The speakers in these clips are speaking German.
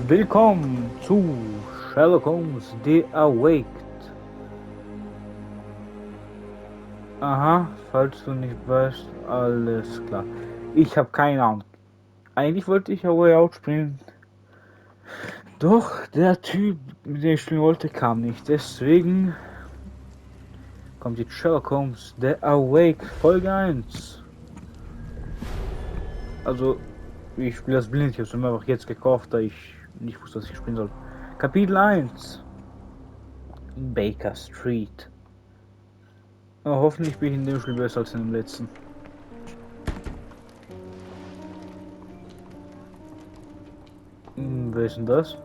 Willkommen zu Sherlock Holmes The Awakened. Aha, falls du nicht weißt, alles klar. Ich habe keine Ahnung. Eigentlich wollte ich Way Out spielen. Doch der Typ, mit dem ich spielen wollte, kam nicht. Deswegen kommt jetzt Sherlock Holmes The Awake Folge 1. Also, ich spiele das blind. Ich habe es mir einfach jetzt gekauft, da ich nicht wusste, was ich spielen soll. Kapitel 1. Baker Street. Oh, hoffentlich bin ich in dem Spiel besser als in dem letzten. Wer ist denn das?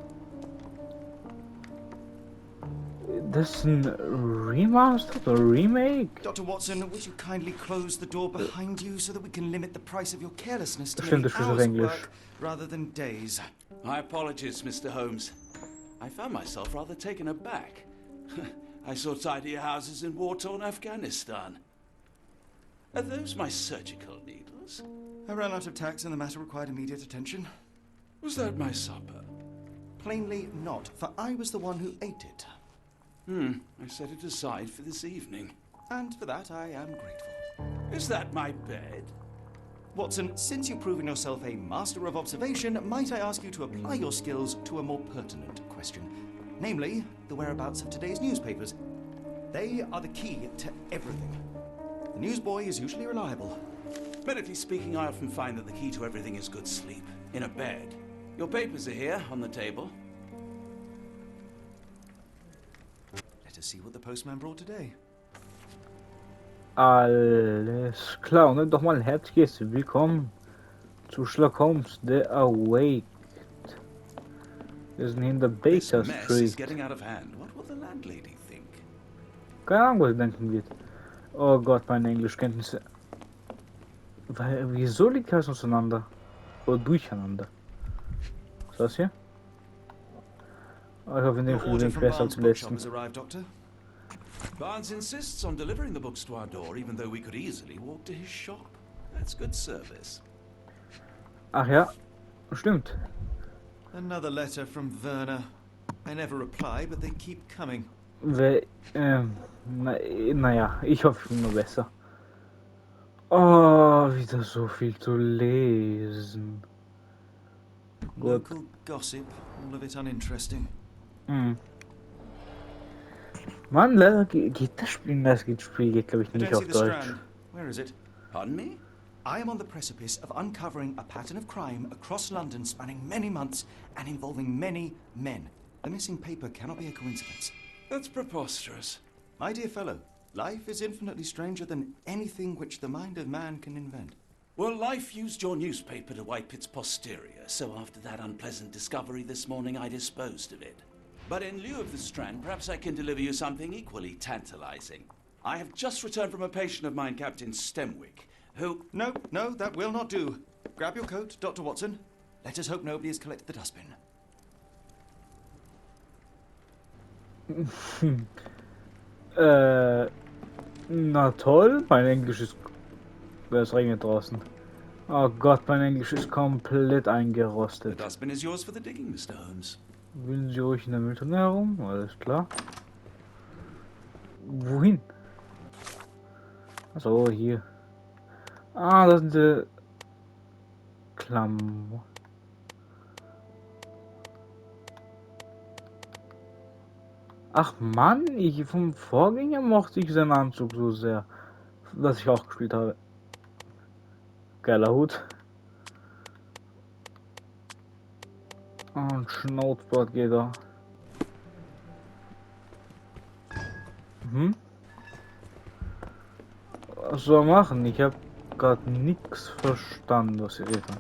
Das ist ein Remaster oder Remake? Dr. Watson, would you kindly close the door behind you so that we can limit the price of your carelessness to Stimmt, merely das ist auf hours of Englisch. work rather than days? My apologies, Mr. Holmes. I found myself rather taken aback. I saw tidier houses in war-torn Afghanistan. Are those my surgical needles? I ran out of tacks and the matter required immediate attention. Was that my supper? Plainly not, for I was the one who ate it. I set it aside for this evening. And for that I am grateful. Is that my bed? Watson, since you've proven yourself a master of observation, might I ask you to apply your skills to a more pertinent question? Namely, the whereabouts of today's newspapers. They are the key to everything. The newsboy is usually reliable. Medically speaking, I often find that the key to everything is good sleep. In a bed. Your papers are here, on the table. Let us see what the postman brought today. Alles klar, und dann doch mal ein herzliches Willkommen zu Sherlock Holmes The Awaked. Wir sind in der This Baker mess is Street. getting out of hand. What will the landlady think? Keine Ahnung, was sie denken wird. Oh Gott, meine Englischkenntnisse. Wieso liegt das auseinander? Oder durcheinander? Was ist das hier? Oh, ich hoffe, in dem Your Spiel order bin ich from besser Barnes als im Bookshop letzten. has arrived, Doctor. Barnes insists on delivering the books to our door, even though we could easily walk to his shop. That's good service. Ach ja, stimmt. Another letter from Werner. I never reply, but they keep coming. Naja, ich hoffe, ich bin nur besser. Oh, wieder so viel zu lesen. Gut. Local gossip, all of it uninteresting. Mann, leider geht das Spiel geht glaube ich I nicht don't see auf the Deutsch. Strand. Where is it? Pardon me? I am on the precipice of uncovering a pattern of crime across London spanning many months and involving many men. The missing paper cannot be a coincidence. That's preposterous. My dear fellow, life is infinitely stranger than anything which the mind of man can invent. Well, life used your newspaper to wipe its posterior, so after that unpleasant discovery this morning, I disposed of it. But in lieu of the Strand, perhaps I can deliver you something equally tantalizing. I have just returned from a patient of mine, Captain Stemwick, who... No, that will not do. Grab your coat, Dr. Watson. Let us hope nobody has collected the dustbin. Na toll, mein Englisch ist... Es regnet draußen. Oh Gott, mein Englisch ist komplett The eingerostet. dustbin is yours for the digging, Mr. Holmes. Wühlen Sie ruhig in der Mülltonne herum, alles klar. Wohin? Achso, hier. Ah, das sind die Klamotten. Ach Mann, vom Vorgänger mochte ich seinen Anzug so sehr, dass ich auch gespielt habe. Geiler Hut. Und Schnauzbart geht da. Was soll er machen? Ich habe gerade nichts verstanden, was sie reden.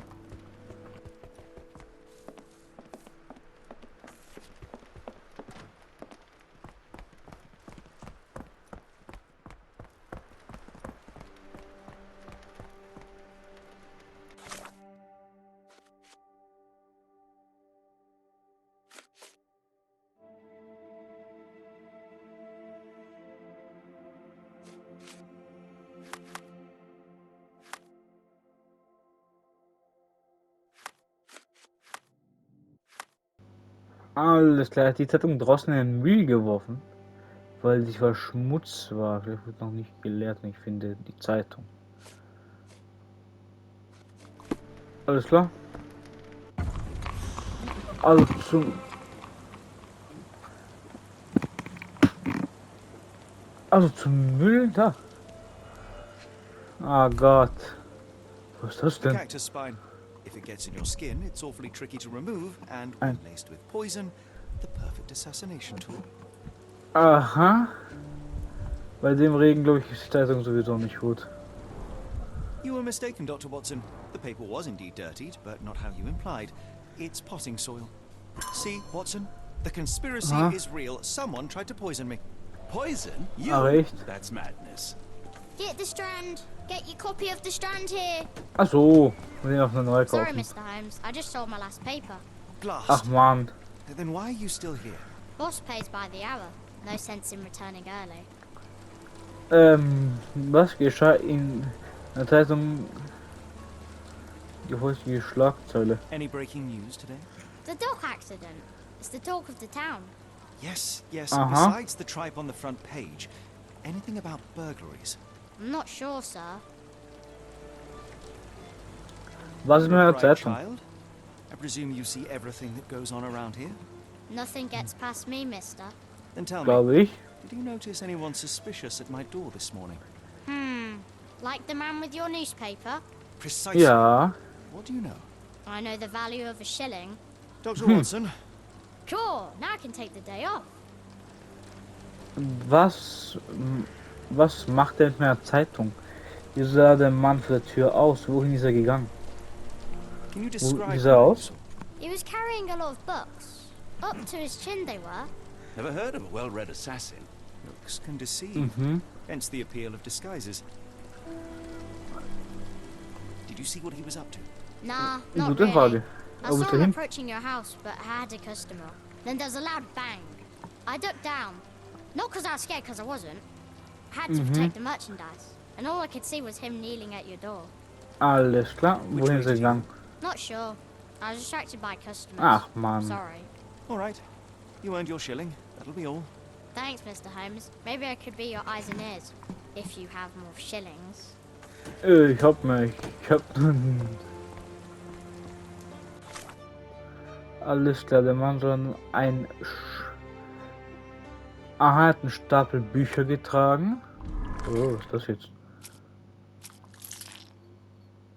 Alles klar, hat die Zeitung draußen in den Müll geworfen, weil sich was Schmutz war. Vielleicht wird noch nicht geleert und ich finde die Zeitung. Alles klar. Also zum Müll da. Ah Gott. Was ist das The denn? cactus spine. If it gets in your skin, it's awfully tricky to remove, and when Ein. laced with poison, the perfect assassination tool. Aha. Bei dem Regen, glaube ich, ist die Zeitung sowieso nicht gut. You were mistaken, Dr. Watson. The paper was indeed dirtied, but not how you implied. It's potting soil. See, Watson? The conspiracy Aha. is real. Someone tried to poison me. Poison? You? Ach echt? That's madness. Get the Strand. Get your copy of the Strand here. Ach so. Wir sehen auf eine neue Sorry, kaufen. Mr. Holmes. I just sold my last paper. Glass. Ach man. Then why are you still here? Boss pays by the hour. No sense in returning early. Was geschah in der Zeitung? Die heutige Schlagzeile. Any breaking news today? The dock accident. It's the talk of the town. Yes. Uh-huh. Besides the tripe on the front page, anything about burglaries? I'm not sure, sir. Was ist mit der Right, Zeitung? child. I presume you see everything that goes on around here? Nothing gets past me, mister. Then tell me, Glaube ich. did you notice anyone suspicious at my door this morning? Like the man with your newspaper? Precisely. Ja. What do you know? I know the value of a shilling. Dr. Watson? Cool, now I can take the day off. Was macht er mit meiner Zeitung? Wie sah der Mann vor der Tür aus? Wohin ist er gegangen? Can you Wie describe sah er what you aus? saw? He was carrying a lot of books. Up to his chin they were. Never heard of a well-read assassin. Looks can deceive. Mhm. Hence the appeal of disguises. Did you see what he was up to? Nah, not Gute really. Frage. I Wo saw ist er him hin? approaching your house, but I had a customer. Then there was a loud bang. I ducked down. Not because I was scared, because I wasn't. I had to protect the merchandise. And all I could see was him kneeling at your door. Alles klar. Wohin ist er gegangen? Not sure. I was distracted by customers. Ach man. Sorry. All right. You earned your shilling. That'll be all. Thanks, Mr. Holmes. Maybe I could be your eyes and ears. If you have more shillings. Ich hab mich. Ich hab. Alles klar, der Mann soll Aha, er hat einen Stapel Bücher getragen. Oh, was ist das jetzt?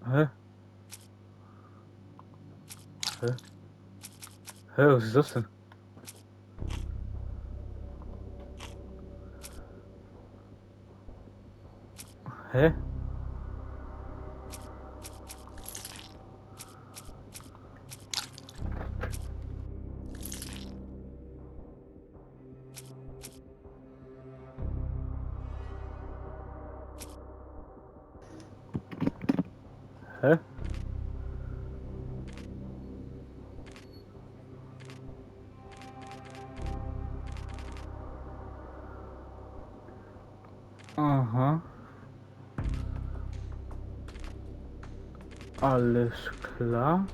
Hä? Hä? Hä, was ist das denn? Hä? Hä? Aha. Alles klar.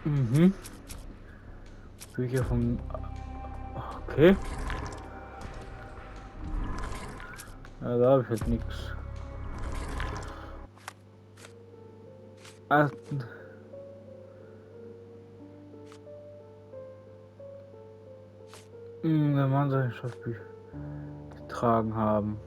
Mhm. Bücher von... Okay. Ja, da habe ich halt nichts. Der Mann soll Schriftbücher getragen haben.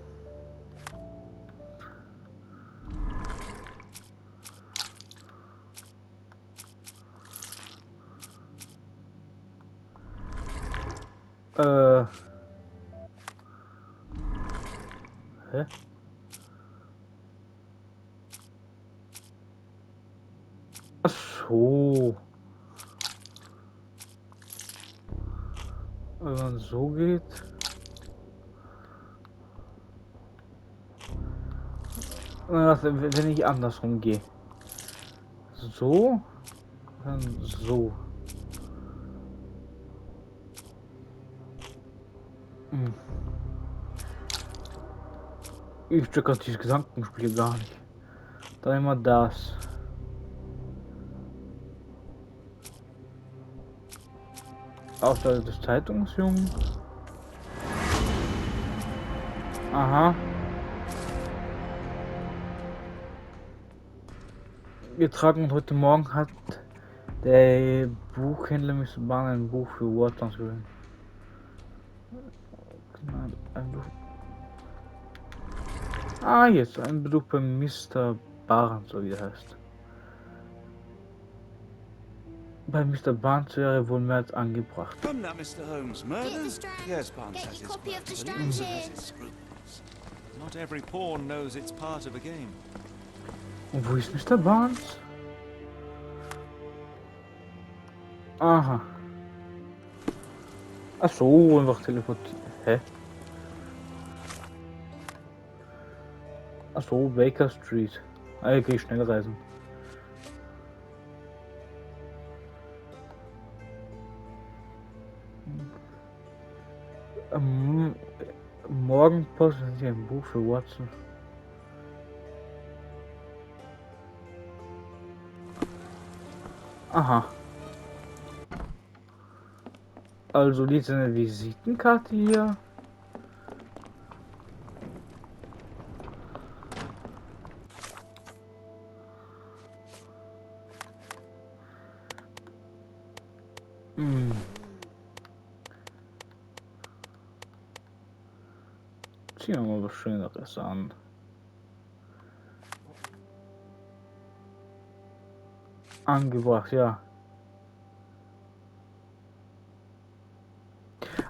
Hä? Ach so. Wenn man so geht. Wenn ich andersrum gehe. So. Dann so. Ich check gerade dieses Gedankenspiel gar nicht. Dann immer das. Außer des Zeitungsjungen. Aha. Getragen und heute Morgen hat der Buchhändler Mr. Bahn ein Buch für Watson geschrieben. Ein Buch. Ah, jetzt ein Besuch bei Mr. Barnes, so wie er heißt. Bei Mr. Barnes wäre wohl mehr als angebracht. Come now, Mr. Holmes. Murder? Get the Strand. Yes, Barnes Get has your his copy of the quirks, but he Strand also here. has his scruples. Not every pawn knows it's part of a game. Und wo ist Mr. Barnes? Aha. Ach so, einfach teleportiert. Hä? Ach so, Baker Street. Ah, hier kann ich schnell reisen. Morgen posten Sie ein Buch für Watson. Aha. Also diese Visitenkarte hier. Hm. Ziehen wir mal was Schöneres an. Angebracht, ja.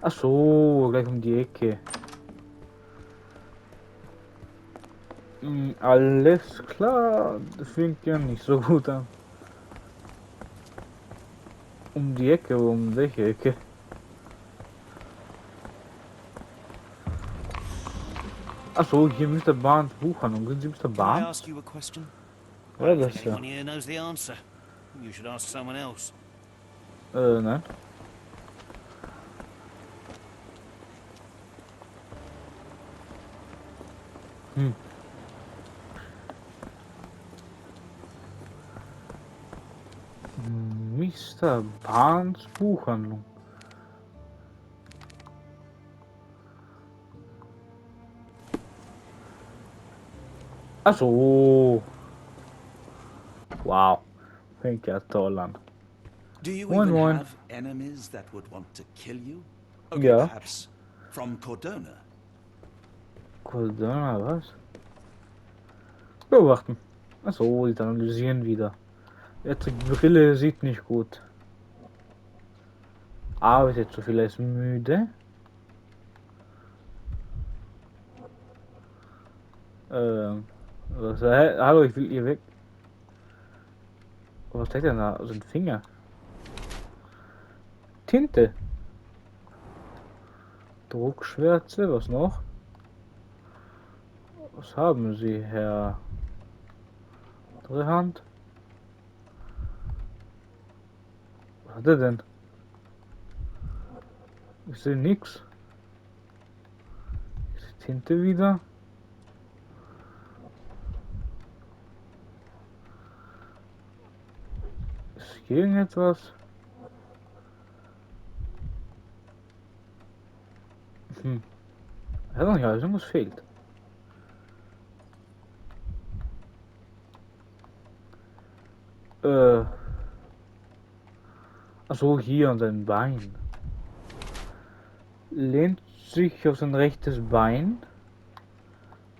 Ach so, gleich um die Ecke. Alles klar, das fängt ja nicht so gut an. Um die Ecke, um welche Ecke? Ach so, hier Mr. Barnes Buchhandlung. Sind Sie Mr. Can I Barnes? ask you a question? I Ja, don't das think ja. anyone here knows the answer. You should ask someone else. Nein. Hm. Mr. Barnes Buchhandlung. Ach so. Wow. Fängt ja toll an. Do you Moin, even moin. have enemies that would want to kill you? Okay, Ja. perhaps from Cordona. Cordona, was? Beobachten. Achso, die analysieren wieder. Jetzt die Brille sieht nicht gut. Arbeitet zu viel, er ist müde. Was, hallo, ich will ihr weg. Was zeigt er da? Also ein Finger. Tinte. Druckschwärze, was noch? Was haben Sie, Herr Drehhand? Was hat er denn? Ich sehe nix. Ist die Tinte wieder? Ist hier irgendetwas? Ja, ja, irgendwas fehlt. Achso, hier an sein Bein. Lehnt sich auf sein rechtes Bein.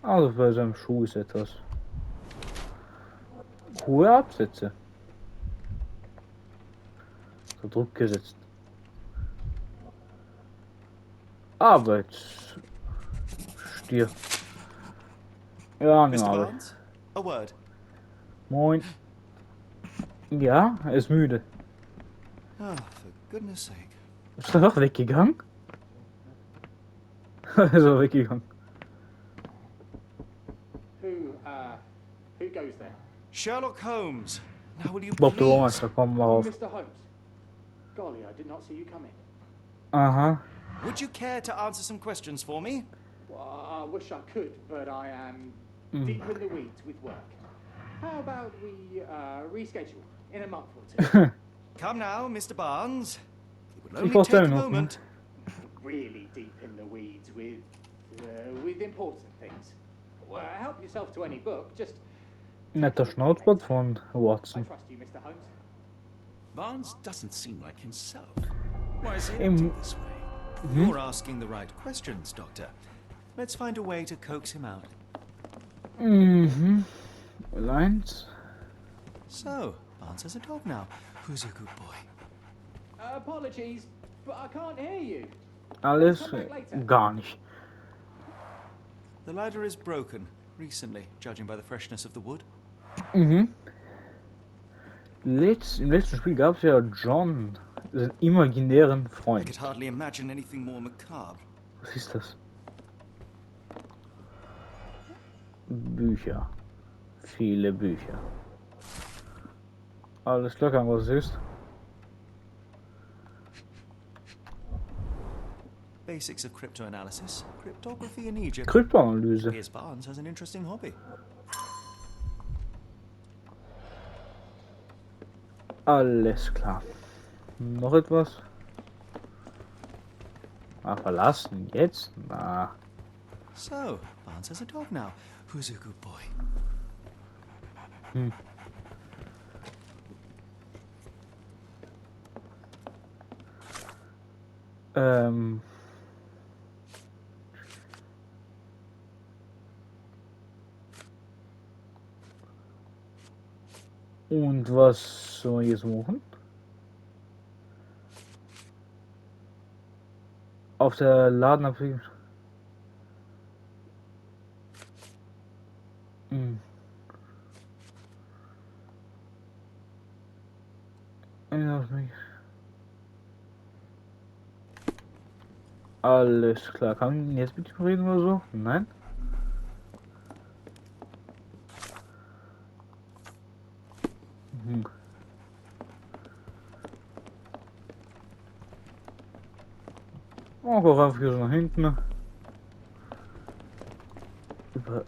Also bei seinem Schuh ist etwas. Hohe Absätze. So Druck gesetzt. Arbeitsstier. Ja, ne, Mr. aber. Barnes? A word. Moin. Ja, er ist müde. Oh, for goodness sake. Ist er doch weggegangen? Ist er weggegangen. Who goes there? Sherlock Holmes. Now will you Bob der please... Baumeister, komm mal auf. Mr. Holmes. Golly, I did not see you come in. Aha. Would you care to answer some questions for me? Well, I wish I could, but I am deep in the weeds with work. How about we reschedule in a month or two? Come now, Mr. Barnes. It would only brauche 10 take a Minuten. moment. Really deep in the weeds with important things. Help yourself to any book. Just Netter Schnauzbart von I Watson. trust you, Mr. Holmes. Barnes doesn't seem like himself. Why is he Im- acting this way? You're asking the right questions, Doctor. Let's find a way to coax him out. Mhm. Lines. So, Barnes has a dog now. Who's a good boy? Apologies, but I can't hear you. Alles Come back later. gar nicht. The ladder is broken, recently, judging by the freshness of the wood. Mhm. Im letzten Spiel gab es ja John, seinen imaginären I Freund. could hardly imagine anything more macabre. Was ist das? Bücher. Viele Bücher. Alles klar, kann was es ist. Basics of cryptoanalysis, cryptography in Egypt. Kryptoanalyse. Piers Barnes has an interesting hobby. Alles klar. Noch etwas? Ah, verlassen. Jetzt? Na. So, Barnes has a dog now. Who's a good boy? Ähm. Und was soll ich jetzt machen? Auf der Ladenabwicklung. Hm. Alles klar. Kann ich jetzt mit ihm reden oder so? Nein? Oh, guck einfach hier so nach hinten.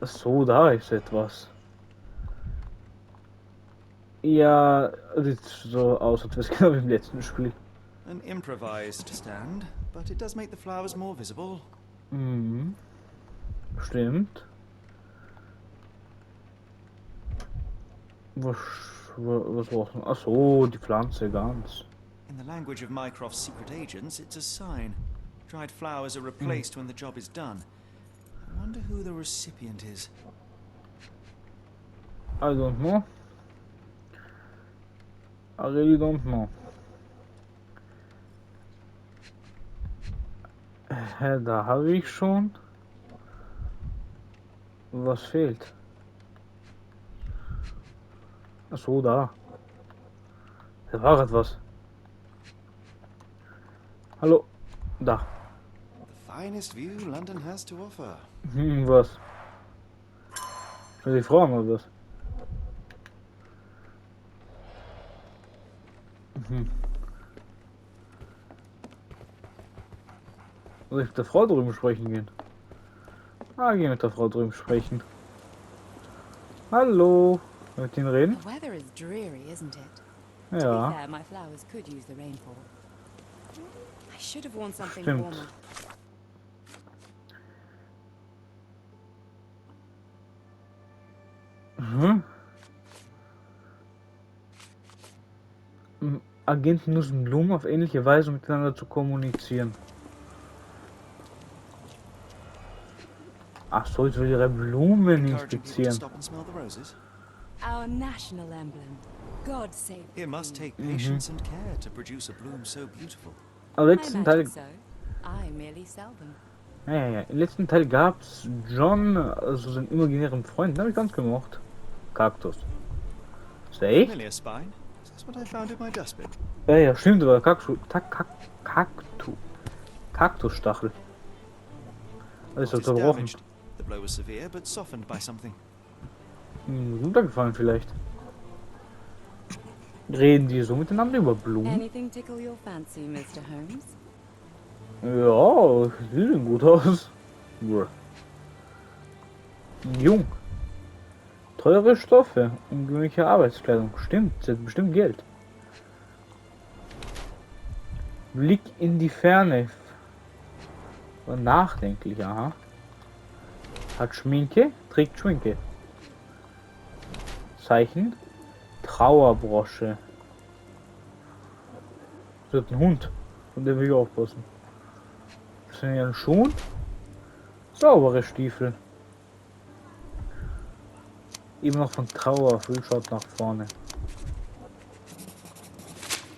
So, da ist etwas. Ja, sieht so aus, als wäre es genau wie im letzten Spiel. An improvised stand, but it does make the flowers more visible. Mhm. Stimmt. Was, was braucht man? Ach so, die Pflanze ganz. In the language of Mycroft's secret agents, it's a sign. Dried flowers are replaced when the job is done. I wonder who the recipient is. I don't know. I really don't know. Da habe ich schon. Was fehlt? Ach so, da. Da war etwas. Hallo. Da. The finest view London has to offer. Was? Soll ich fragen oder was? Soll ich mit der Frau drüben sprechen gehen? Ah, geh mit der Frau drüben sprechen. Hallo. Mit Ihnen reden? The weather is dreary, isn't it? To be Ja. fair, my flowers could use the rainfall. I should have worn something Stimmt. warmer. Agenten nutzen Blumen auf ähnliche Weise, um miteinander zu kommunizieren. Ach so, ich will ihre Blumen Encouraging people to inspizieren. stop and smell the roses. Our national emblem. God save the It must Queen. take patience and care to produce a bloom so beautiful. Im I letzten Teil, imagine so. I merely sell them. ja, im letzten Teil gab's John, also seinen imaginären Freund, den habe ich ganz gemocht. Kaktus. Ist der echt? Familiar spine. That's what I found in my dustbin. Ja, stimmt, aber Kaktusstachel. Alles What is zerbrochen. damaged? The blow was severe, but softened by something. Runtergefallen vielleicht. Reden die so miteinander über Blumen? Anything tickle your fancy, Mr. Holmes? Ja, die sehen gut aus. Brr. Jung. Teure Stoffe, ungewöhnliche Arbeitskleidung. Stimmt, sie hat bestimmt Geld. Blick in die Ferne. Nachdenklich, aha. Hat Schminke, trägt Schminke. Zeichen, Trauerbrosche. Das ist ein Hund, von dem will ich aufpassen. Das sind ja Schuhe, saubere Stiefel. Eben noch von Trauer, viel schaut nach vorne.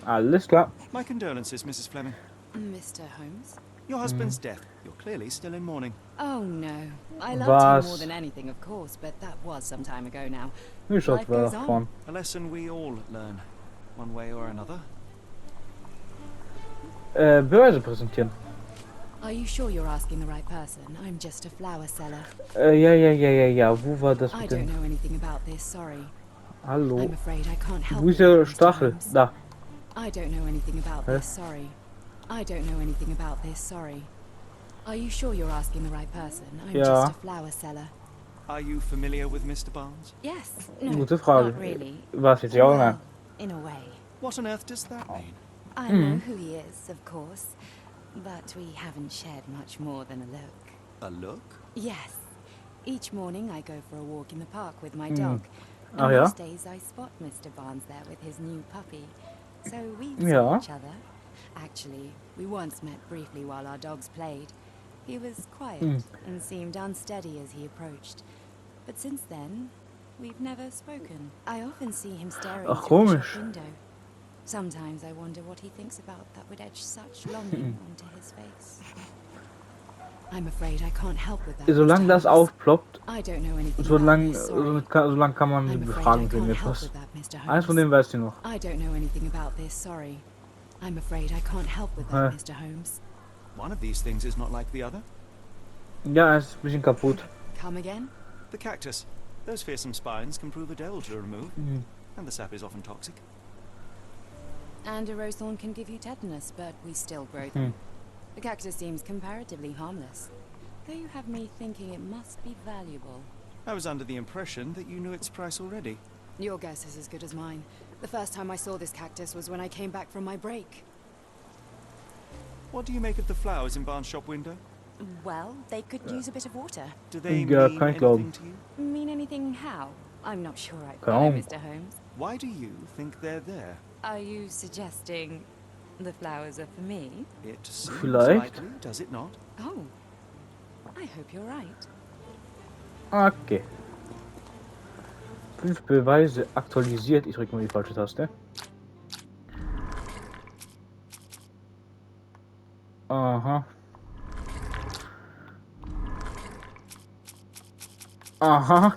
Alles klar. My condolences, Mrs. Fleming. Mr. Holmes? Your husband's death. You're clearly still in mourning. Oh no. I loved him more Was? than anything, of course, but that was some time ago now. Wie schaut Life wer goes davon? A lesson we all learn, one way or another. Beweise präsentieren. Are you sure you're asking the right person? I'm just a flower seller. Ja. Wo war das I mit don't dem? know anything about this, sorry. Hallo. I'm afraid I can't help Wo ist with der that, Mr. Stachel? Holmes. Da. I don't know anything about Hä? this, sorry. I don't know anything about this, sorry. Are you sure you're asking the right person? I'm Ja. just a flower seller. Are you familiar with Mr. Barnes? Yes. No, Gute Frage. not really. Was jetzt ja oder nein? Well, in a way. What on earth does that mean? I know who he is, of course, but we haven't shared much more than a look. A look? Yes. Each morning I go for a walk in the park with my dog. And Ah, ja? most days I spot Mr. Barnes there with his new puppy. So we see Ja. each other. Actually, we once met briefly while our dogs played. He was quiet and seemed unsteady as he approached. But since then, we've never spoken. I often see him staring Ach, through the komisch. shop window. Sometimes I wonder what he thinks about that would etch such longing onto his face. I'm afraid I can't help with that. Solange Mr. das Holmes. aufploppt, I don't know anything about this, sorry. solange kann man I'm die afraid I Fragen sehen can't help etwas. with that, Mr. Eins von Holmes. denen weiß ich noch. I don't know anything about this, sorry. I'm afraid I can't help with that, Mr. Holmes. One of these things is not like the other. Ja, er ist ein bisschen kaputt. Come again? The cactus. Those fearsome spines can prove a devil to remove, and the sap is often toxic. And a rose thorn can give you tetanus, but we still grow them. The cactus seems comparatively harmless. Though you have me thinking it must be valuable. I was under the impression that you knew its price already. Your guess is as good as mine. The first time I saw this cactus was when I came back from my break. What do you make of the flowers in Barnes' shop window? Well, they could use a bit of water. Do they Ja, mean kann ich glauben. anything to you? Mean anything how? I'm not sure I Keine follow, Ahnung. Mr. Holmes. Why do you think they're there? Are you suggesting the flowers are for me? It seems Vielleicht. likely, does it not? Oh, I hope you're right. Okay. 5 Beweise aktualisiert. Ich drücke mal die falsche Taste. Aha. Aha.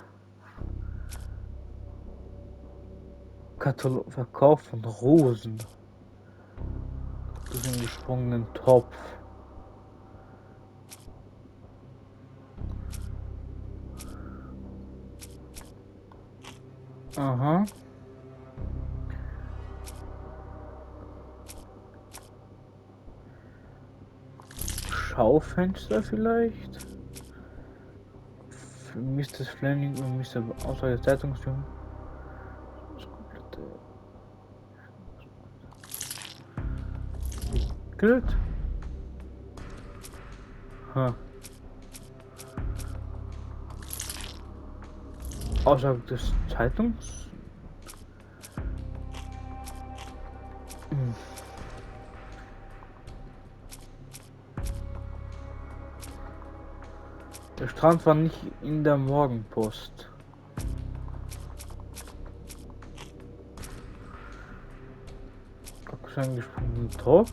Katalog Verkauf von Rosen. Durch einen gesprungenen Topf. Aha. Schaufenster vielleicht? Für Mr. Fleming und Mr. Aussage der Zeitungsjungen. Das komplette. Gut. Ha. Aussage des Zeitungs. Der Strand war nicht in der Morgenpost. Kaktus eingesprungenen Topf.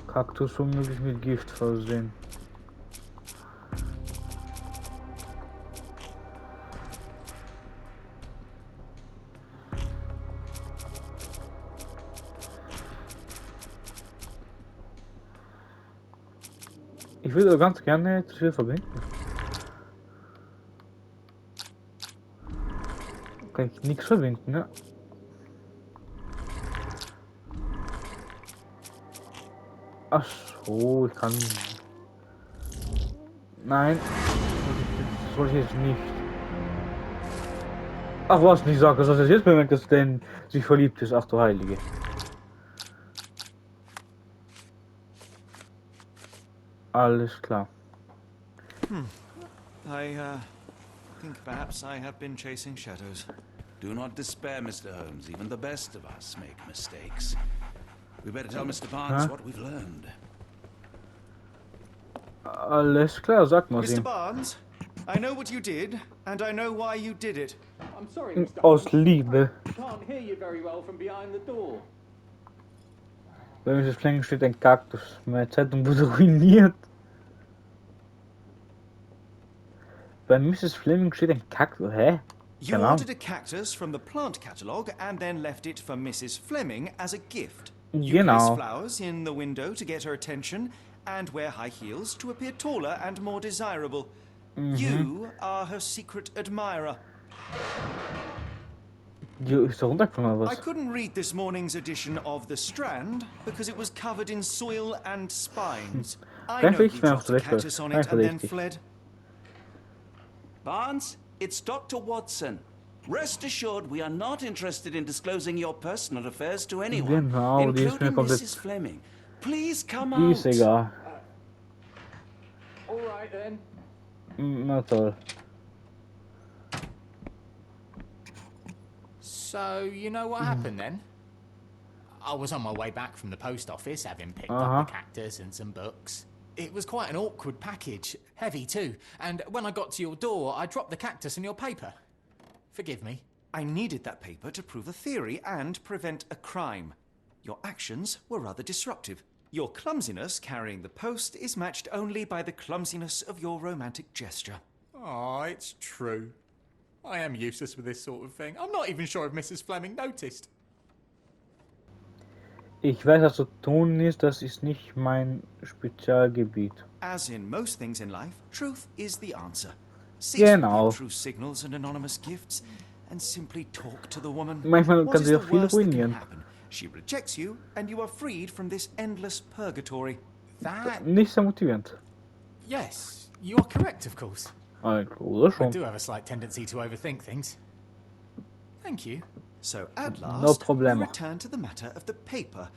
Kaktus womöglich mit Gift versehen. Ich würde ganz gerne das hier verbinden. Kann ich nichts verbinden, ne? Ach so, ich kann. Nein, das wollte ich jetzt nicht. Ach was, nicht sagen, dass er jetzt bemerkt, dass denn sich verliebt ist. Ach du Heilige. Alles klar. I think perhaps I have been chasing shadows. Do not despair, Mr. Holmes. Even the best of us make mistakes. We better tell Mr. Barnes what we've learned. Alles klar, sag mal Mr. ihm. Barnes, I know what you did, and I know why you did it. I'm sorry, Mr. Aus Holmes. Liebe. I can't hear you very well from behind the door. Bei Mrs. Fleming steht ein Kaktus. Meine Zeitung wurde ruiniert. Bei Mrs. Fleming steht ein Kaktus. Hä? You Keine Ahnung. ordered a cactus from the plant catalogue and then left it for Mrs. Fleming as a gift. You place Genau. flowers in the window to get her attention and wear high heels to appear taller and more desirable. You are her secret admirer. Ist da runtergefallen oder I was? couldn't read this morning's edition of The Strand because it was covered in soil and spines. I Kein know you Verdächtig, wenn dropped a aufs Recht cactus läuft. on Kein it and then Verdächtig. fled. Barnes, it's Dr. Watson. Rest assured, we are not interested in disclosing your personal affairs to anyone, Genau, die ist mir including komplett... Mrs. Fleming. Please come Die ist out. egal. All right then. Na toll. So, you know what happened then? I was on my way back from the post office, having picked Uh-huh. up the cactus and some books. It was quite an awkward package, heavy too, and when I got to your door, I dropped the cactus and your paper. Forgive me. I needed that paper to prove a theory and prevent a crime. Your actions were rather disruptive. Your clumsiness carrying the post is matched only by the clumsiness of your romantic gesture. Oh, it's true. I am useless with this sort of thing. I'm not even sure if Mrs. Fleming noticed. Ich weiß, was zu tun ist. Das ist nicht mein Spezialgebiet. As in most things in life, truth is the answer. Cease Genau. with your true signals and anonymous gifts, and simply talk to the woman. Manchmal What kann is sie the auch viel worst that can ruinieren. happen? She rejects you, and you are freed from this endless purgatory. That... Nicht sehr motivierend. Yes, you are correct, of course. Oder I schon. do have a slight tendency to overthink things. Thank you. So at No last, we problemo. return to the matter of the paper.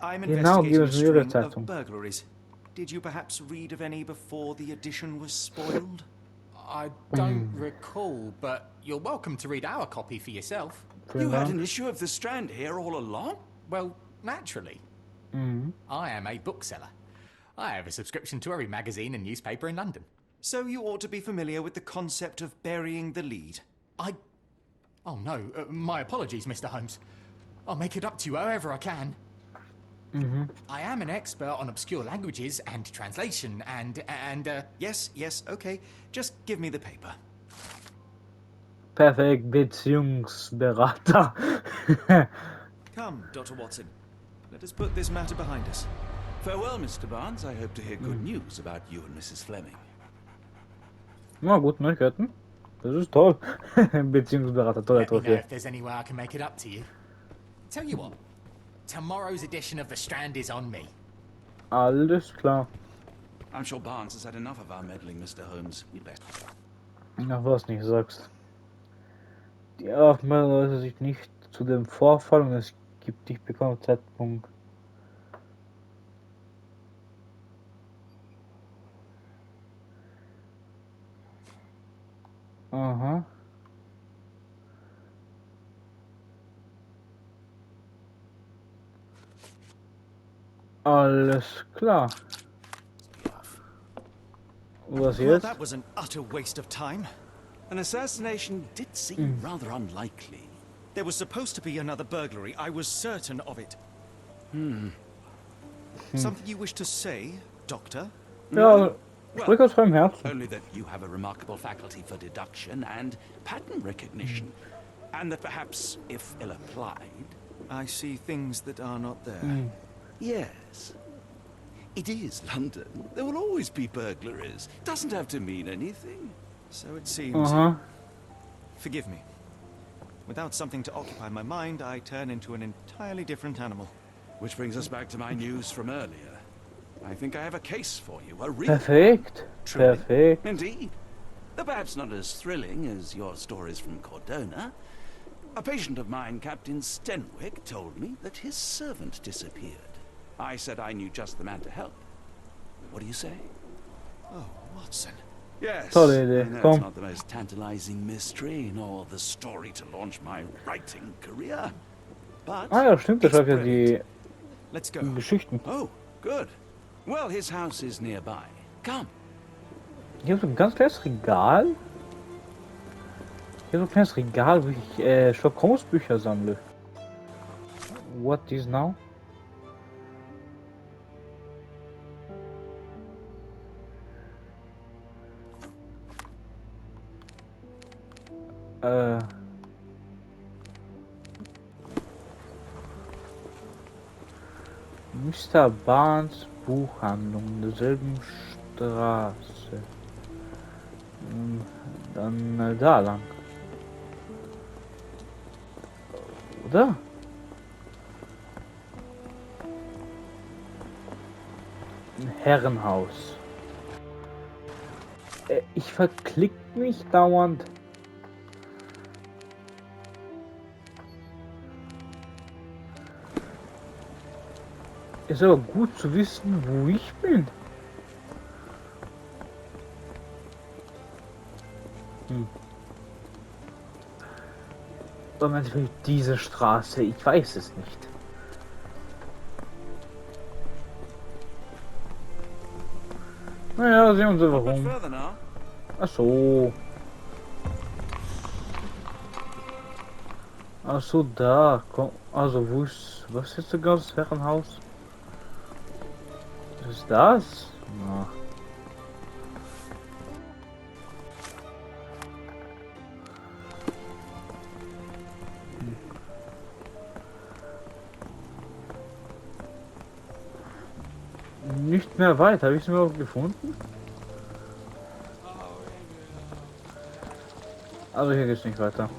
I'm Genau, investigating gib a uns Ihre string Zeitung. of burglaries. Did you perhaps read of any before the edition was spoiled? I don't recall, but you're welcome to read our copy for yourself. You Vielen had Dank. an issue of The Strand here all along? Well, naturally. I am a bookseller. I have a subscription to every magazine and newspaper in London. So you ought to be familiar with the concept of burying the lead. Oh no, my apologies, Mr. Holmes. I'll make it up to you however I can. I am an expert on obscure languages and translation and Yes, okay. Just give me the paper. Perfekt, Beziehungsberater. Come, Dr. Watson. Let us put this matter behind us. Farewell, Mr. Barnes. I hope to hear good news about you and Mrs. Fleming. Na gut, Neuigkeiten. Das ist toll. Beziehungsberater, toller let me know Trophäe. if there's any way I can make it up to you. Tell you what, tomorrow's edition of The Strand is on me. Alles klar. I'm sure Barnes has had enough of our meddling, Mr. Holmes. We'd better. Ach, was nicht sagst. Die Aufmerksamkeit äußert sich nicht zu dem Vorfall und es gibt nicht bekannten Zeitpunkt. Aha. Alles klar. Was Well, jetzt? that was an utter waste of time. An assassination did seem rather unlikely. There was supposed to be another burglary. I was certain of it. Something you wish to say, Doctor? Ja, sprich aus freiem Herzen. Only that you have a remarkable faculty for deduction and pattern recognition. And that perhaps, if ill applied... I see things that are not there. Yes. It is London. There will always be burglaries. Doesn't have to mean anything. So it seems. Aha. Forgive me. Without something to occupy my mind, I turn into an entirely different animal. Which brings us back to my news from earlier. I think I have a case for you. A real Perfekt. Truly. Perfekt. Indeed. Though perhaps not as thrilling as your stories from Cordona. A patient of mine, Captain Stenwick, told me that his servant disappeared. I said I knew just the man to help. What do you say? Oh, Watson. Yes, Tolle I Idee, know it's komm. not the most tantalizing mystery nor the story to launch my writing career, but Ah ja, stimmt, der it's schreibt ja brilliant. Let's go. die Geschichten. Oh, good. Well, his house is nearby. Come. Hier so ein ganz kleines Regal. Hier so ein kleines Regal, wo ich Sherlock Holmes Bücher sammle. What is now? Mr. Barnes Buchhandlung in derselben Straße. Dann da lang. Oder? Ein Herrenhaus. Ich verklick mich dauernd. Ist aber gut zu wissen, wo ich bin. Aber natürlich diese Straße, ich weiß es nicht. Naja, sehen wir Not much warum. further now. Ach so. Ach so, da. Komm. Also, wo ist. Was ist sogar das Herrenhaus? Was ist das? Na. Nicht mehr weit. Habe ich es mir auch gefunden? Also hier geht's nicht weiter.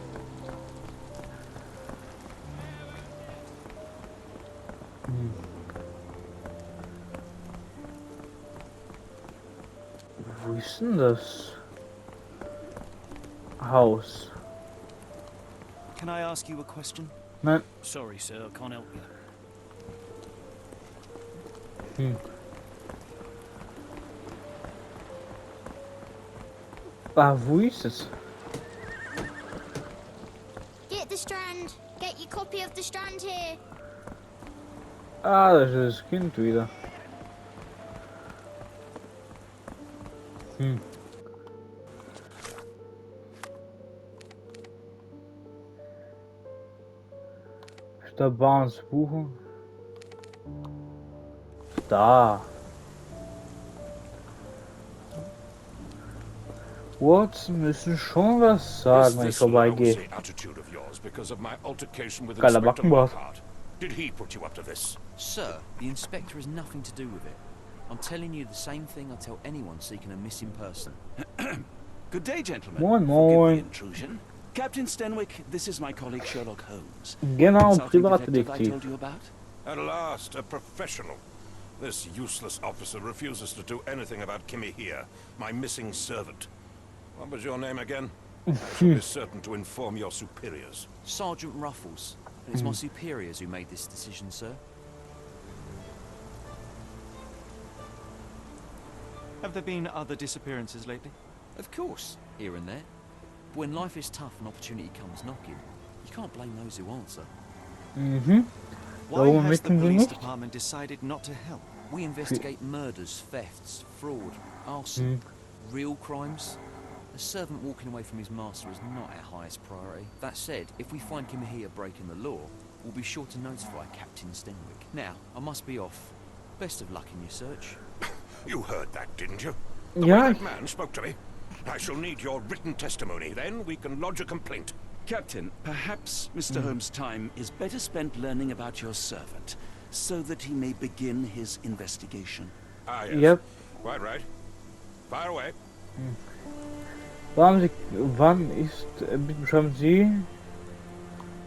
Wo ist denn das Haus? Can I ask you a question? Nein. Sorry, sir, I can't help you. Ah, wo ist es? Get the Strand. Get your copy of the Strand here. Ah, das ist das Kind wieder. Statt Barnes buchen. Da. Watson müssen schon was sagen, wenn ich vorbeigehe. Geiler Backenbart. Did he put you up to this? Sir, the inspector has nothing to do with it. I'm telling you the same thing I tell anyone seeking a missing person. Good day, gentlemen. Moin, Forgive moin. the intrusion. Captain Stenwick, this is my colleague Sherlock Holmes. Genau, Consulting detective I Privatdetektiv. told you about? At last, a professional. This useless officer refuses to do anything about Kimmy here, my missing servant. What was your name again? I shall be certain to inform your superiors. Sergeant Ruffles. And it's my superiors who made this decision, sir. Have there been other disappearances lately? Of course, here and there. But when life is tough and opportunity comes knocking, you can't blame those who answer. Why Warum has the ermitteln Sie police nicht? department decided not to help? We investigate murders, thefts, fraud, arson, real crimes. A servant walking away from his master is not our highest priority. That said, if we find him here breaking the law, we'll be sure to notify Captain Stenwick. Now, I must be off. Best of luck in your search. You heard that, didn't you? The Yeah. way that man spoke to me. I shall need your written testimony. Then we can lodge a complaint. Captain, perhaps Mr. Holmes' time is better spent learning about your servant, so that he may begin his investigation. Ah, yes. Yep. Quite right. Fire away. Wann ist, bitte schreiben Sie?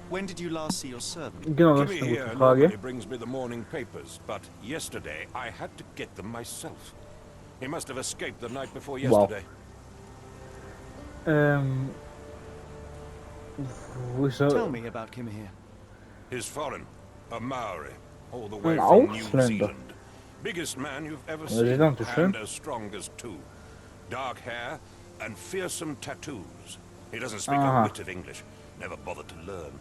When did you last see your servant? Genau, das Kimmy ist eine here gute normally Frage. brings me the morning papers, but yesterday I had to get them myself. He must have escaped the night before Wow. yesterday. Wo ist Tell er? me about Kim here. He's foreign, a Maori, all the way Ein from New Ausländer. Zealand. Biggest man you've ever Ja, seen, danke schön. and as strong as two. dark hair, and fearsome tattoos. He doesn't speak a Aha. whit of English. Never bothered to learn.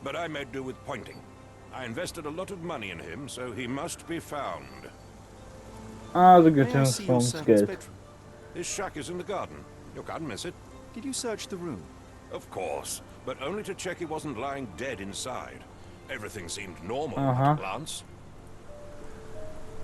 But I made do with pointing. I invested a lot of money in him, so he must be found. Also May geht I es see your ums servant's Geld. bedroom? His shack is in the garden. You can't miss it. Did you search the room? Of course, but only to check he wasn't lying dead inside. Everything seemed normal Aha. at a glance.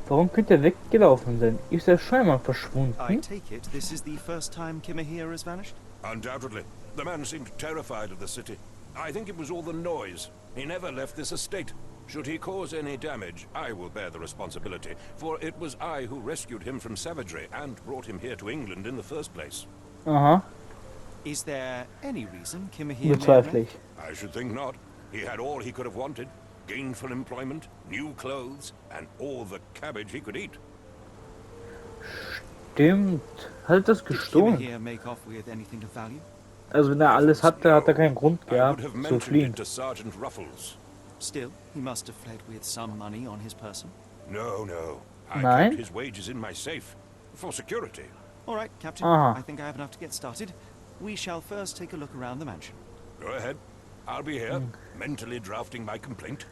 Warum könnte er weggelaufen sein? Ist er schon einmal I verschwunden? take it this is the first time Kimahir has vanished? Undoubtedly. The man seemed terrified of the city. I think it was all the noise. He never left this estate. Should he cause any damage, I will bear the responsibility, for it was I who rescued him from savagery and brought him here to England in the first place. Aha, Is there any reason Kimahir may have bezweifle left? ich. I should think not. He had all he could have wanted. Gainful employment, new clothes, and all the cabbage he could eat. Stimmt. Hat das Did gestohlen? Kimahir make off with anything of value? Also wenn er alles hatte, hat er keinen Grund I would gehabt have zu mentioned fliehen. it to Sergeant Ruffles. Still, he must have fled with some money on his person. No, no. I Nein? kept his wages in my safe. For security. All right, Captain. Aha. I think I have enough to get started. We shall first take a look around the mansion. Go ahead. I'll be here, mentally drafting my complaint.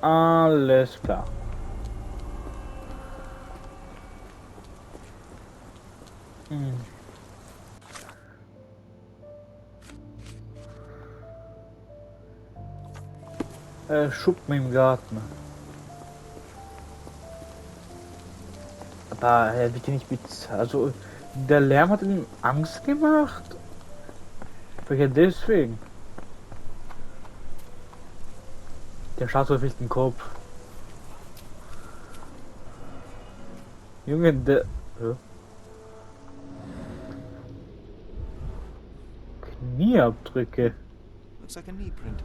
Alles klar. Hm. Schuppen im Garten. Aber er wird ja nicht bezahlt. Also der Lärm hat ihm Angst gemacht. Vielleicht ja deswegen. Der schaut so viel den Kopf. Junge, der. Ja. Knieabdrücke. Looks like a knee print.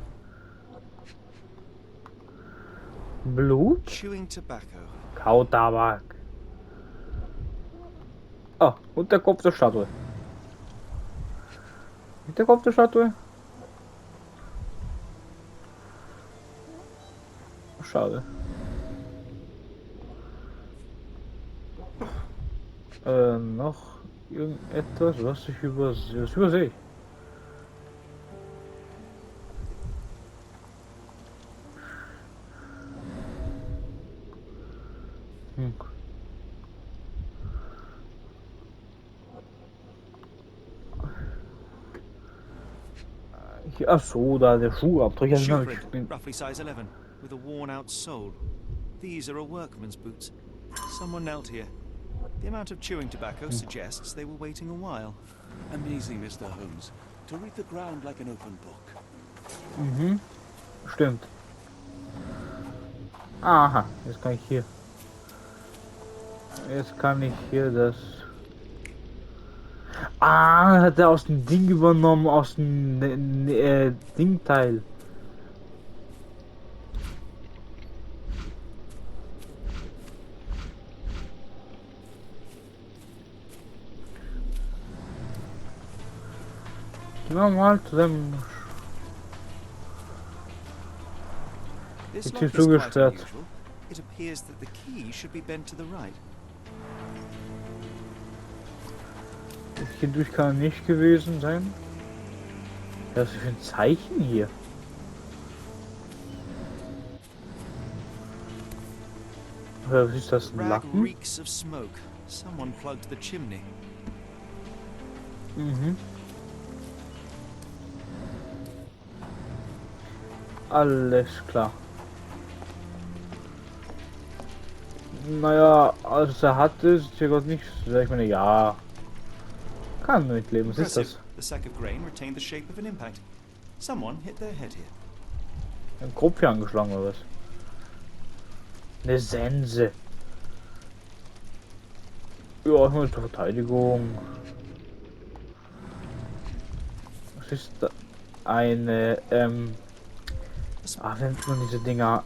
Blut? Chewing tobacco. Kautabak. Ah, und der Kopf der Statue. Mit der Kopf der Statue? Schade. Noch irgendetwas, was ich übersehe. Das übersehe ich. Hm. Ach so, da der Schuhabdruck. Ja, Shoe genau, print, roughly size 11, with a worn-out sole. These are a workman's boots. Someone knelt here. The amount of chewing tobacco suggests they were waiting a while. Amazing, Mr. Holmes. To read the ground like an open book. Mhm. Stimmt. Aha, jetzt kann ich hier. Jetzt kann ich hier das. Ah, hat er aus dem Ding übernommen, aus dem Dingteil. Gehen wir mal zu dem. This It's lock is too quite gesperrt. unusual. It appears that the key should be bent to the right. Hierdurch kann er nicht gewesen sein. Was ist für ein Zeichen hier? Was ist das? Ein Rag Lappen? reeks of smoke. Someone plugged the chimney. Mhm. Alles klar. Naja, als er hatte, ist ja Gott nicht. Ich meine, ja. Kann mitleben. Was ist Impressive. das? The sack of grain retained the shape of an impact. Someone hit their head here. Ein Kopf hier angeschlagen oder was? Eine Sense. Ja, nur zur Verteidigung. Was ist da? Eine, nennt man diese Dinger?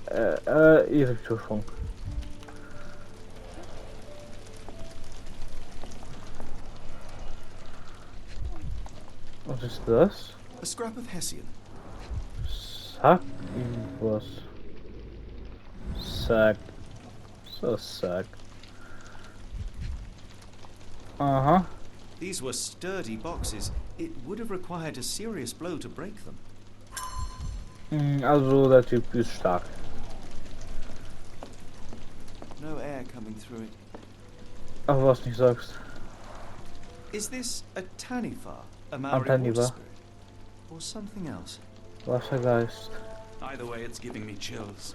Irritursprung. Was ist das? A scrap of Hessian. Sag irgendwas. Sag. So, sag. Aha. These were sturdy boxes. It would have required a serious blow to break them. Also der Typ ist stark. No air coming through it. Aber was nicht sagst. Is this a Tanifa, a Maori Tanifa. water spirit, or something else? Wassergeist. Either way, it's giving me chills.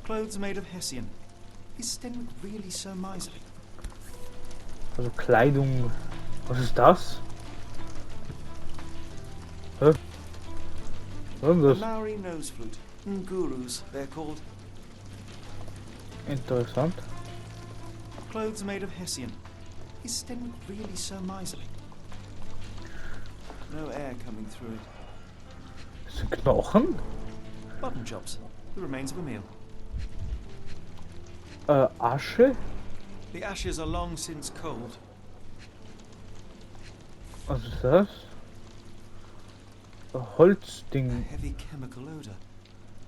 Clothes made of Hessian. Is Stenwick really so miserly? Also Kleidung. Was ist das? Hä? Was ist A das? Maori nose flute. Ngurus, they're called. Interessant. Clothes made of Hessian. Is Stenwick really so miserly? No air coming through it. Das sind Knochen? Button chops. The remains of a meal. Asche? The ashes are long since cold. Was ist das? Ein Holzding. Heavy chemical odor.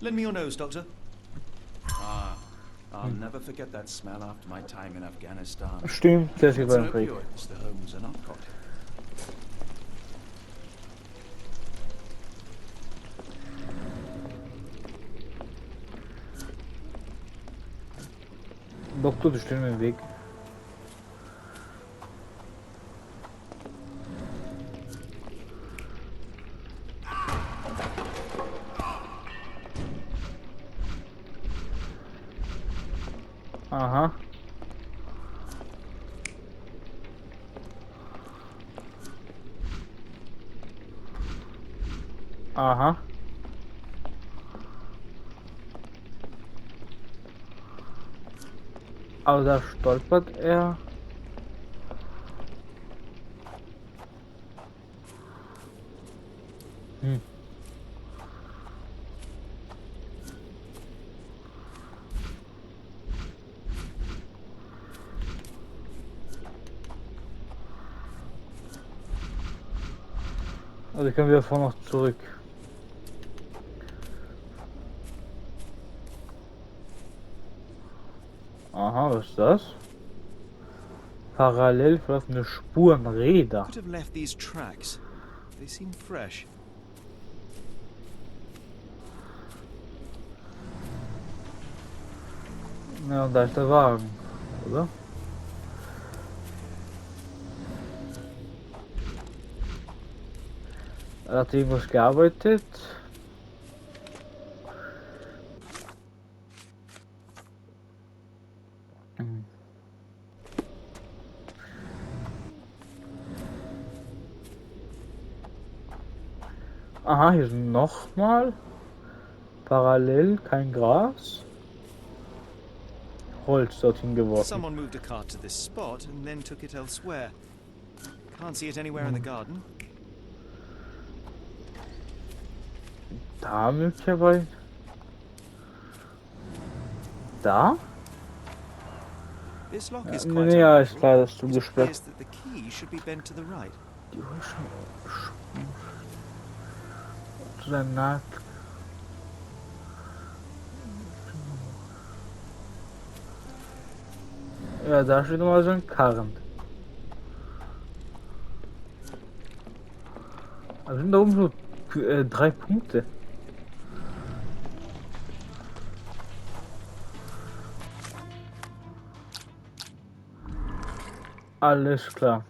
Lend me your nose, Doctor. I'll never forget that smell after my time in Afghanistan. Stimmt, das ist It's an beim Krieg. opioid, Mr. Holmes, a narcotic. Doktor, du stehst mir im Weg. Aha. Aha. Aber da stolpert er. Also ich kann wieder vor noch zurück. Aha, was ist das? Parallel verlaufende Spurenräder. Could have left these tracks. They seem fresh. Ja, und da ist der Wagen, oder? Er hat irgendwas gearbeitet. Aha, hier sind nochmal parallel kein Gras. Holz dorthin geworfen. Someone moved a cart to this spot and then took it elsewhere. Can't see it anywhere in the garden. Da möglicherweise. Da? This lock is Ja, quite ja, ist unusual. klar, dass du It gesperrt. appears that the key should be bent to the right. Die Uhr schon zu deinem Nacken. Ja, da steht nochmal so ein Karren. Da sind da oben so 3 Punkte. Alles klar.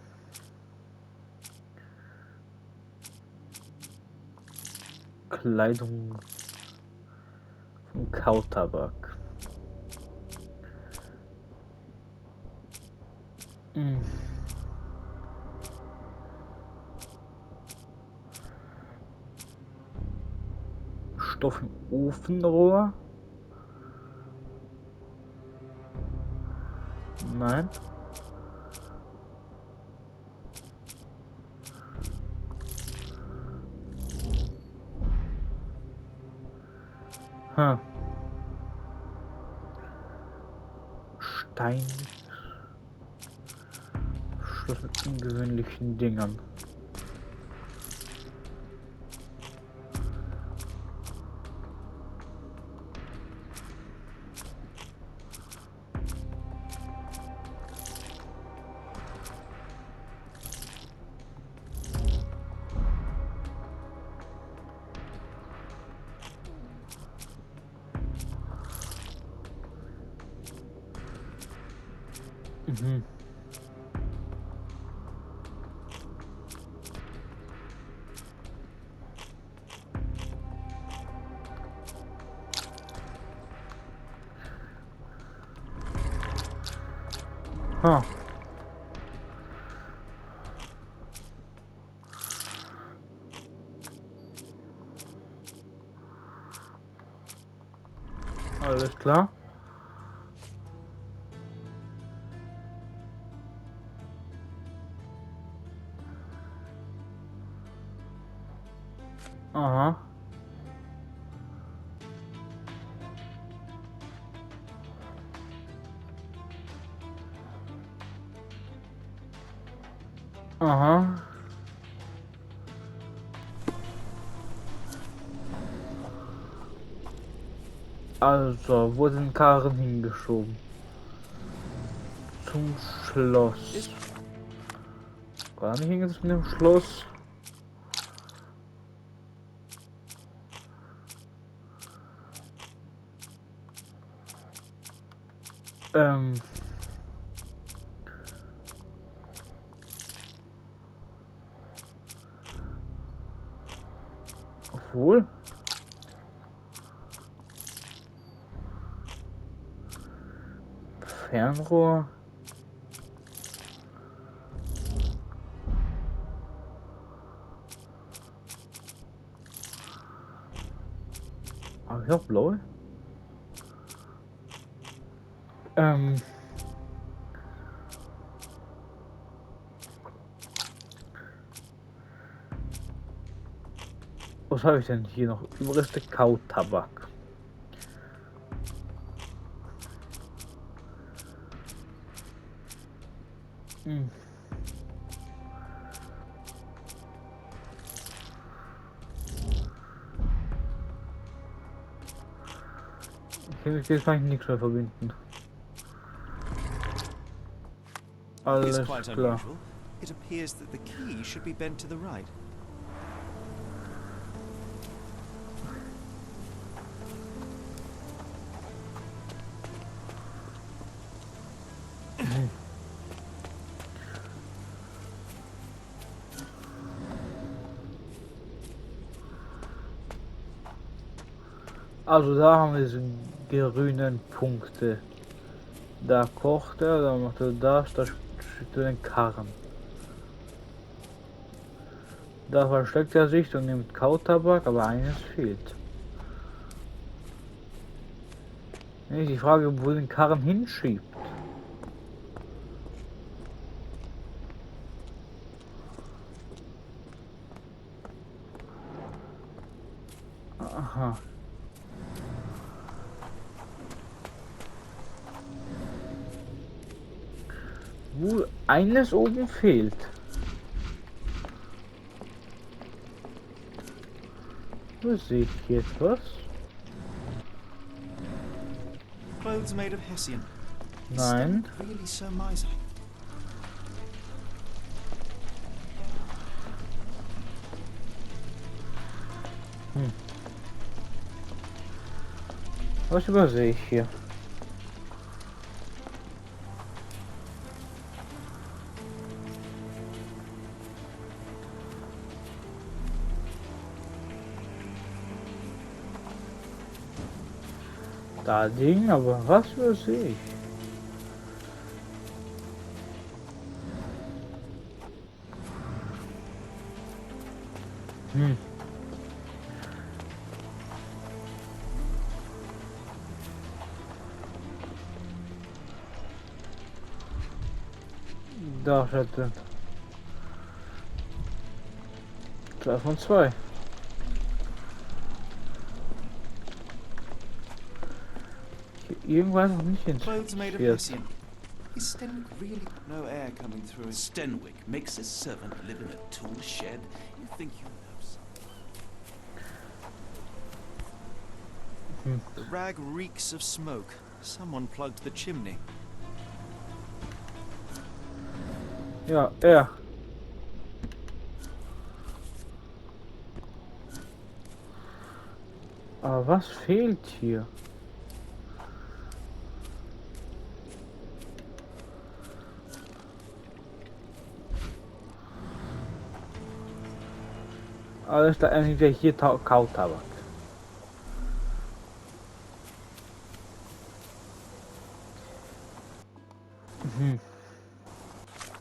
Kleidung von Kautabak. Stoff im Ofenrohr? Nein. Hm. Stein. Schluss mit ungewöhnlichen Dingern. Mhm. Ha. Alles klar. Aha. Aha. Also, wo sind Karren hingeschoben? Zum Schloss. Gar nicht hingesetzt mit dem Schloss. Ähm. Obwohl. Fernrohr. Ah, ich hab blaue. Ähm. Was habe ich denn hier noch? Überreste Kautabak. Hm. Jetzt kann ich nichts mehr verbinden. Is Alles quite klar. unusual. It appears that the key should be bent to the right. Also da haben wir diese grünen Punkte. Da kocht er, da macht er das, da schickt er den Karren. Da versteckt er sich und nimmt Kautabak, aber eines fehlt. Nee, die Frage, wo den Karren hinschiebt. Aha. Wo eines oben fehlt. Wo sehe ich jetzt was? Clothes made of Hessian. Is Nein. Stenwick really so miserly? Was übersehe ich hier? Da Ding, aber was übersehe ich? Hm. Da steht drin. 2 von 2. Irgendwann noch nicht Clothes made of inspiziert. Hessian. Is Stenwick really no air coming through his... Stenwick makes his servant live in a tool shed. You think you know something? The rag reeks of smoke. Someone plugged the chimney. Ja, er. Aber was fehlt hier? Alles da eigentlich hier Kautabak.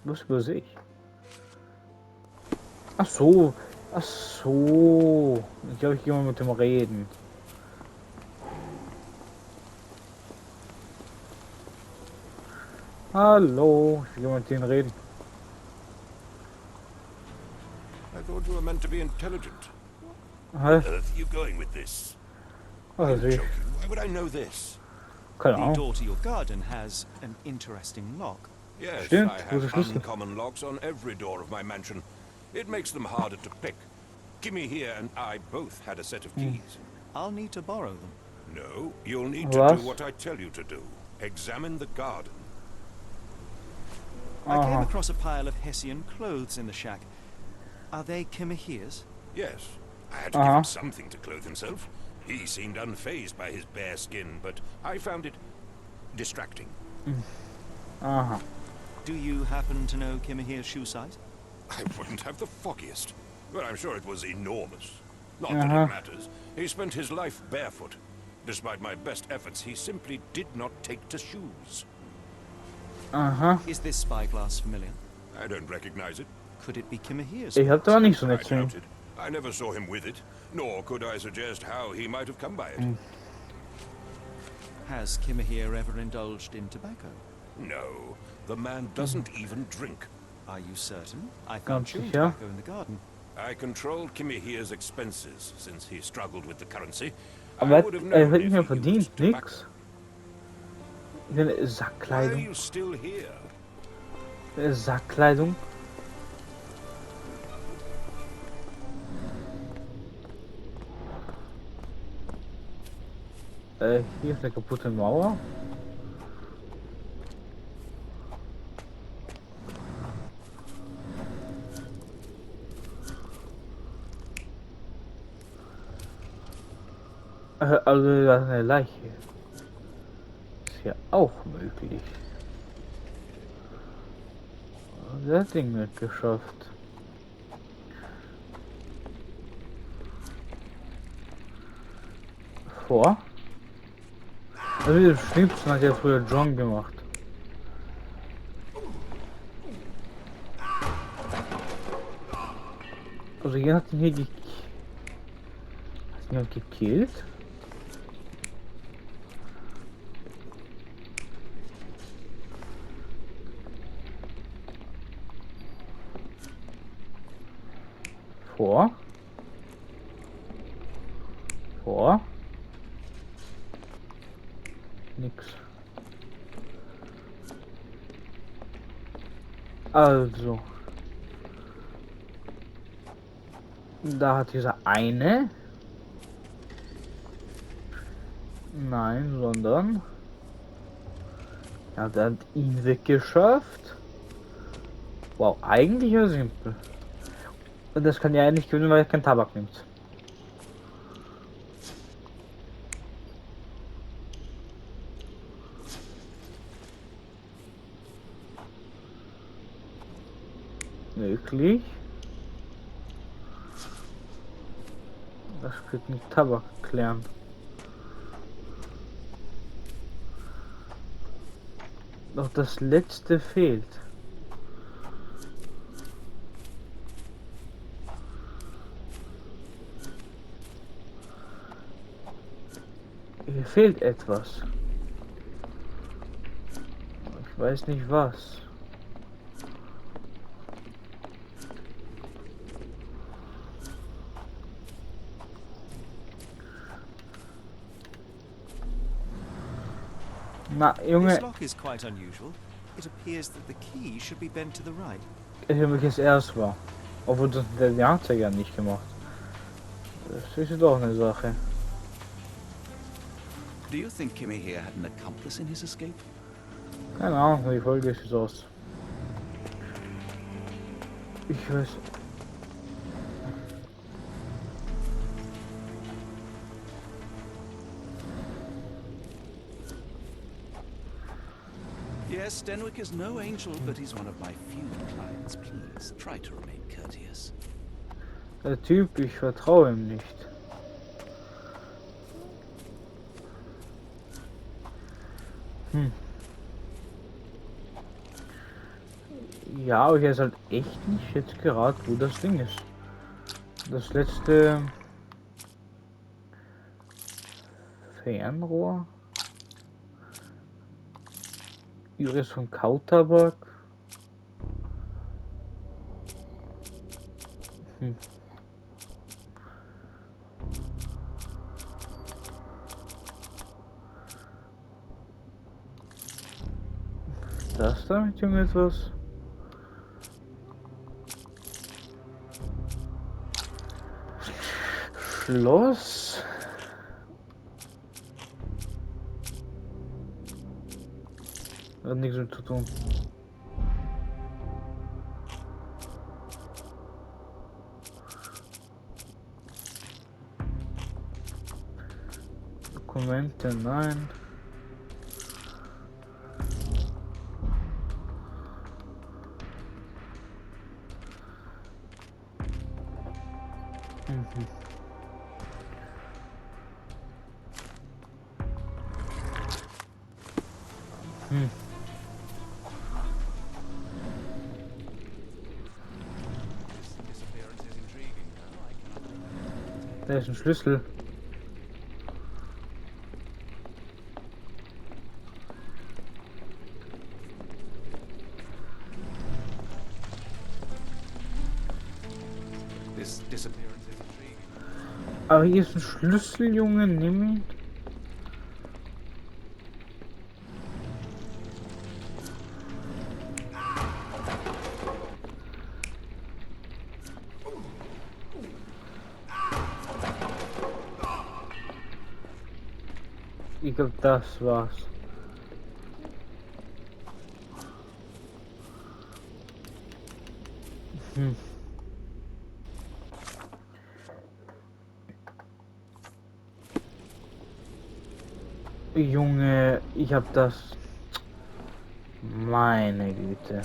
Was übersehe ich? Ach so. Ach so. Ich glaube, ich gehe mal mit dem reden. Hallo. Ich gehe mal mit denen reden. I thought you were meant to be intelligent. Hä? Where on earth are you going with this? Was Are weiß you ich. joking? Why would I know this? Keine The Ahnung. door to your garden has an interesting lock. Yes, Stimmt, I gute have Schlüssel. uncommon locks on every door of my mansion. It makes them harder to pick. Kimmy here and I both had a set of keys. I'll need to borrow them. No, you'll need to Was? do what I tell you to do. Examine the garden. I came Aha. across a pile of Hessian clothes in the shack. Are they Kimahir's? Yes, I had to give him something to clothe himself. He seemed unfazed by his bare skin, but I found it distracting. Aha. Do you happen to know Kimahir's shoe size? I wouldn't have the foggiest, but I'm sure it was enormous. Not that it matters. He spent his life barefoot. Despite my best efforts, he simply did not take to shoes. Aha. Is this spyglass familiar? I don't recognize it. Could it be Kimahir's? Ich hab da nicht so I nett zu ihm. doubt it. I never saw him with it, nor could I suggest how he might have come by it. Has Kimahir ever indulged in tobacco? No, the man doesn't even drink. Are you certain? I found Ganz chewing sicher. tobacco in the garden. I controlled Kimihir's expenses since he struggled with the currency. Aber I would have er known wird if nicht mehr he verdient. used tobacco. Nix. Eine Why are Sackkleidung. you still here? Eine Sackkleidung. Hier ist eine kaputte Mauer. Also da ist eine Leiche. Ist ja auch möglich. Das Ding wird geschafft. Vor. Also wie Schnipsen hat ja früher John gemacht. Also hier hat ihn hier gekillt. Vor. Nix. Also. Da hat dieser eine. Nein, sondern. Ja, der hat ihn weggeschafft. Wow, eigentlich ja simpel. Und das kann ja nicht gewinnen, weil er keinen Tabak nimmt. Möglich. Das wird mit Tabak klären. Doch das letzte fehlt. Hier fehlt etwas. Ich weiß nicht was. Na, Junge, This lock is quite unusual. It appears that the key should be bent to the right. ich habe mich jetzt erst war. Obwohl das der Anzeiger nicht gemacht. Das ist doch eine Sache. Do you think Kimmy here had an accomplice in his escape? Keine Ahnung, wie die Folge sieht aus. Ich weiß. Yes, Denwick is no angel, but he's one of my few clients. Please, try to remain courteous. Der Typ, ich vertraue ihm nicht. Ja, aber ich weiß halt echt nicht jetzt gerade, wo das Ding ist. Das letzte Fernrohr. Iris von Kautabak. Das da mit irgendetwas? Schloss? Hat nichts mit zu tun. Dokumente, nein. Da ist ein Schlüssel. This disappearance is intriguing. Aber hier ist ein Schlüssel, Junge, nimm ihn. Ich glaube, das war's. Junge, ich hab das. Meine Güte.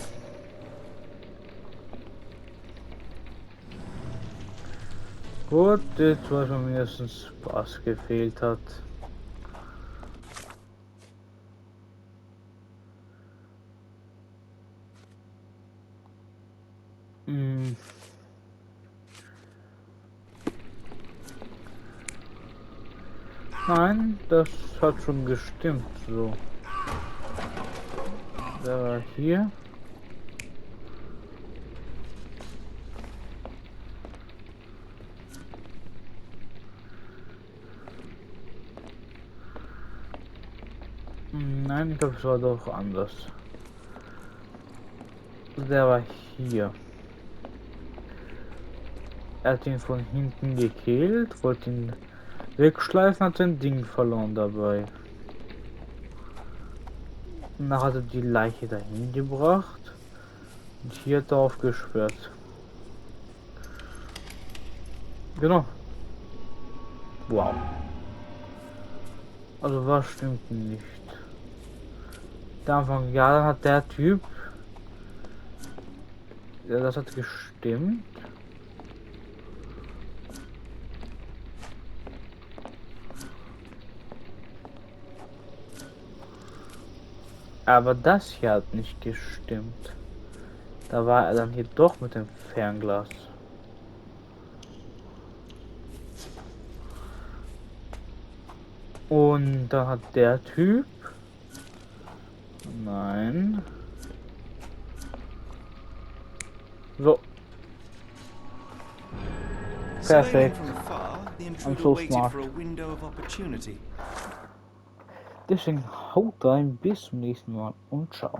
Gut, jetzt war schon mindestens was gefehlt hat. Nein, das hat schon gestimmt. So. Der war hier. Nein, ich glaube, es war doch anders. Der war hier. Er hat ihn von hinten gekillt, wollte ihn wegschleifen, hat sein Ding verloren dabei. Danach hat er die Leiche dahin gebracht und hier hat er aufgesperrt. Genau. Wow. Also was stimmt nicht? Der Anfang, ja, dann hat der Typ, ja, das hat gestimmt. Aber das hier hat nicht gestimmt. Da war er dann hier doch mit dem Fernglas. Und da hat der Typ... Nein. So. Surveying Perfekt. from afar, the I'm intruder so waited smart. for a window of opportunity. Deswegen haut rein, bis zum nächsten Mal und ciao.